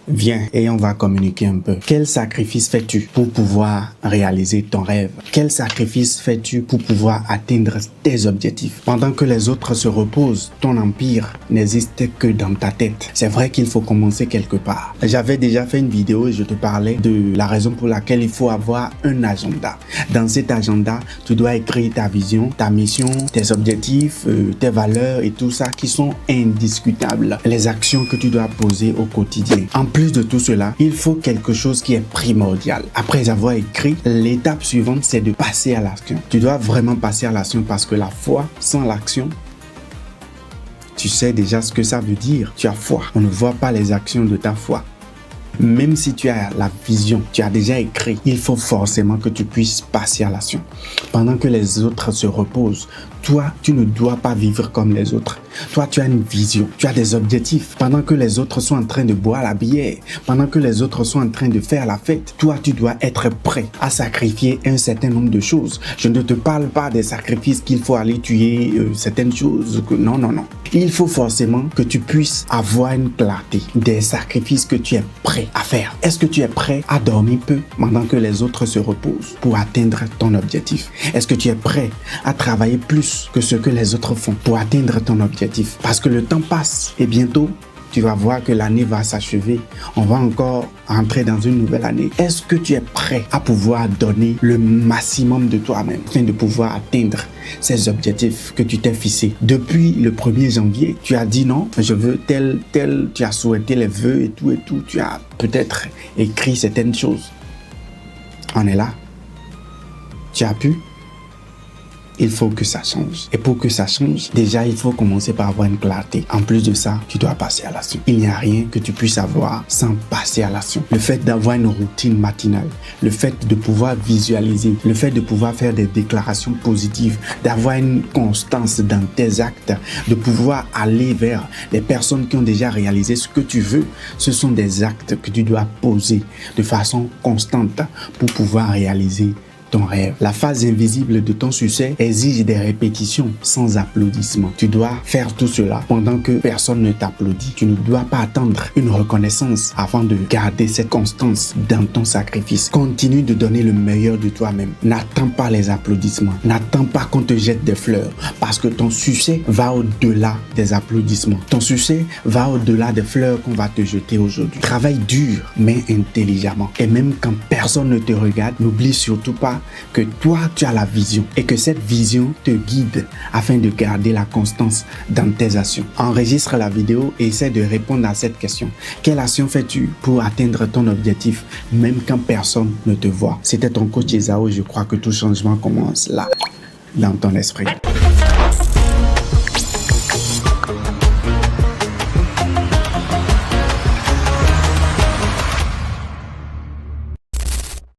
Viens et on va communiquer un peu. Quel sacrifice fais-tu pour pouvoir réaliser ton rêve? Quel sacrifice fais-tu pour pouvoir atteindre tes objectifs? Pendant que les autres se reposent, ton empire n'existe que dans ta tête. C'est vrai qu'il faut commencer quelque part. J'avais déjà fait une vidéo et je te parlais de la raison pour laquelle il faut avoir un agenda. Dans cet agenda, tu dois écrire ta vision, ta mission, tes objectifs, tes valeurs et tout ça qui sont indiscutables. Les actions que tu dois poser au quotidien. En plus de tout cela, il faut quelque chose qui est primordial. Après avoir écrit, l'étape suivante, c'est de passer à l'action. Tu dois vraiment passer à l'action parce que la foi sans l'action, tu sais déjà ce que ça veut dire. Tu as foi. On ne voit pas les actions de ta foi. Même si tu as la vision, tu as déjà écrit, il faut forcément que tu puisses passer à l'action. Pendant que les autres se reposent, toi, tu ne dois pas vivre comme les autres. Toi, tu as une vision, tu as des objectifs. Pendant que les autres sont en train de boire la bière, pendant que les autres sont en train de faire la fête, toi, tu dois être prêt à sacrifier un certain nombre de choses. Je ne te parle pas des sacrifices qu'il faut aller tuer certaines choses. Non, non, non. Il faut forcément que tu puisses avoir une clarté des sacrifices que tu es prêt à faire. Est-ce que tu es prêt à dormir peu pendant que les autres se reposent pour atteindre ton objectif? Est-ce que tu es prêt à travailler plus que ce que les autres font pour atteindre ton objectif? Parce que le temps passe et bientôt, tu vas voir que l'année va s'achever. On va encore entrer dans une nouvelle année. Est-ce que tu es prêt à pouvoir donner le maximum de toi-même afin de pouvoir atteindre ces objectifs que tu t'es fixés? Depuis le 1er janvier, tu as dit non, je veux tel, tu as souhaité les vœux et tout. Tu as peut-être écrit certaines choses. On est là. Tu as pu. Il faut que ça change. Et pour que ça change, déjà, il faut commencer par avoir une clarté. En plus de ça, tu dois passer à l'action. Il n'y a rien que tu puisses avoir sans passer à l'action. Le fait d'avoir une routine matinale, le fait de pouvoir visualiser, le fait de pouvoir faire des déclarations positives, d'avoir une constance dans tes actes, de pouvoir aller vers les personnes qui ont déjà réalisé ce que tu veux, ce sont des actes que tu dois poser de façon constante pour pouvoir réaliser ton rêve. La phase invisible de ton succès exige des répétitions sans applaudissements. Tu dois faire tout cela pendant que personne ne t'applaudit. Tu ne dois pas attendre une reconnaissance avant de garder cette constance dans ton sacrifice. Continue de donner le meilleur de toi-même. N'attends pas les applaudissements. N'attends pas qu'on te jette des fleurs parce que ton succès va au-delà des applaudissements. Ton succès va au-delà des fleurs qu'on va te jeter aujourd'hui. Travaille dur mais intelligemment. Et même quand personne ne te regarde, n'oublie surtout pas que toi, tu as la vision et que cette vision te guide afin de garder la constance dans tes actions. Enregistre la vidéo et essaie de répondre à cette question. Quelle action fais-tu pour atteindre ton objectif même quand personne ne te voit? C'était ton coach Esao. Je crois que tout changement commence là, dans ton esprit.